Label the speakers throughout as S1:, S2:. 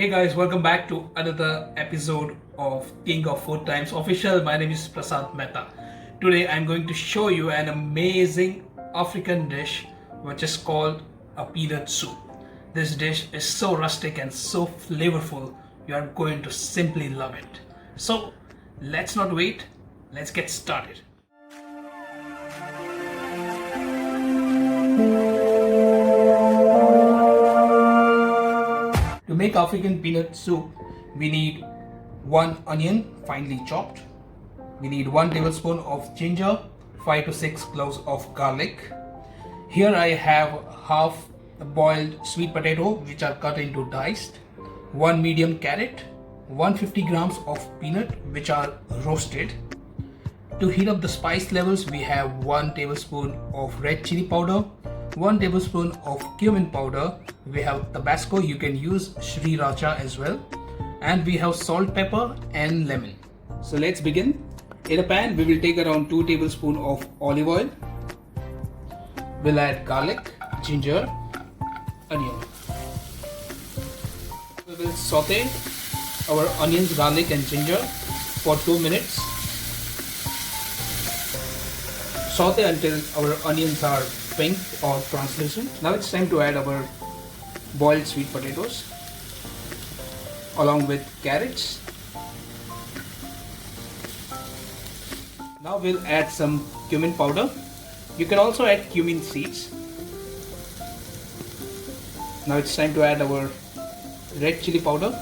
S1: Hey guys, welcome back to another episode of King of Food Times Official. My name is Prasad Mehta. Today I'm going to show you an amazing African dish which is called a peanut soup. This dish is so rustic and so flavorful, you are going to simply love it. So let's not wait, let's get started. To make African peanut soup, we need 1 onion finely chopped. We need 1 tablespoon of ginger, 5 to 6 cloves of garlic. Here I have half a boiled sweet potato which are cut into diced, 1 medium carrot, 150 grams of peanut which are roasted. To heat up the spice levels, we have 1 tablespoon of red chili powder, 1 tablespoon of cumin powder, we have Tabasco, you can use 𝙎𝙬𝙪𝙦 as well, and we have salt, pepper and lemon. So let's begin. In a pan we will take around 2 tablespoons of olive oil. We'll add garlic, ginger, onion. We will saute our onions, garlic and ginger for 2 minutes. Saute until our onions are pink or translucent. Now it's time to add our boiled sweet potatoes along with carrots. Now we'll add some cumin powder. You can also add cumin seeds. Now it's time to add our red chili powder.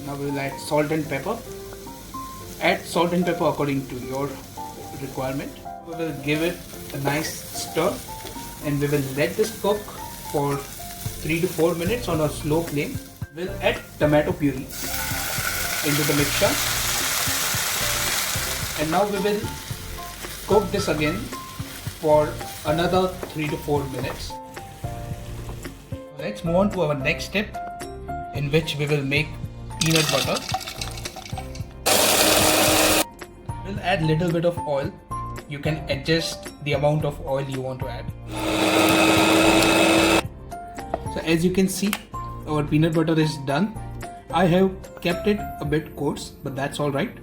S1: Now we'll add salt and pepper. Add salt and pepper according to your requirement. We will give it a nice stir and we will let this cook for 3 to 4 minutes on a slow flame. We'll add tomato puree into the mixture and now we will cook this again for another 3 to 4 minutes. Let's move on to our next step, in which we will make peanut butter. We'll add little bit of oil. You can adjust the amount of oil you want to add. So as you can see, our peanut butter is done. I have kept it a bit coarse, but that's alright.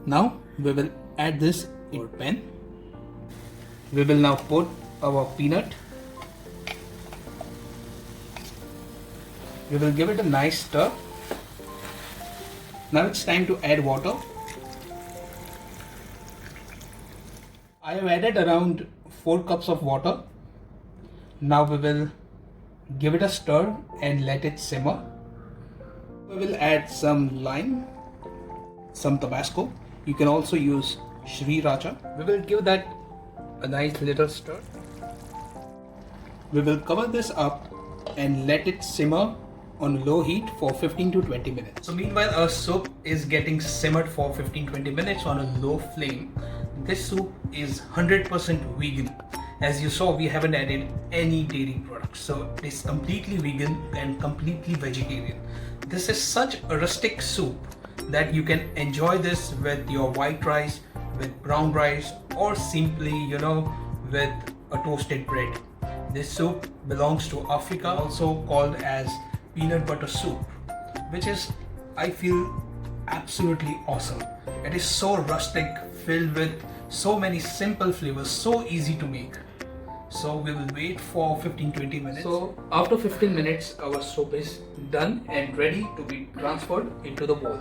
S1: Now we will add this in our pan. We will now put our peanut. We will give it a nice stir. Now it's time to add water. I have added around 4 cups of water. Now we will give it a stir and let it simmer. We will add some lime, some Tabasco. You can also use 𝙎𝙬𝙪𝙦. We will give that a nice little stir. We will cover this up and let it simmer on low heat for 15 to 20 minutes. So meanwhile our soup is getting simmered for 15-20 minutes on a low flame. This soup is 100% vegan. As you saw, we haven't added any dairy products, so it's completely vegan and completely vegetarian. This is such a rustic soup that you can enjoy this with your white rice, with brown rice, or simply, with a toasted bread. This soup belongs to Africa, also called as peanut butter soup, which is, I feel, absolutely awesome. It is so rustic, filled with so many simple flavors, so easy to make. So we will wait for 15-20 minutes. So after 15 minutes our soup is done and ready to be transferred into the bowl.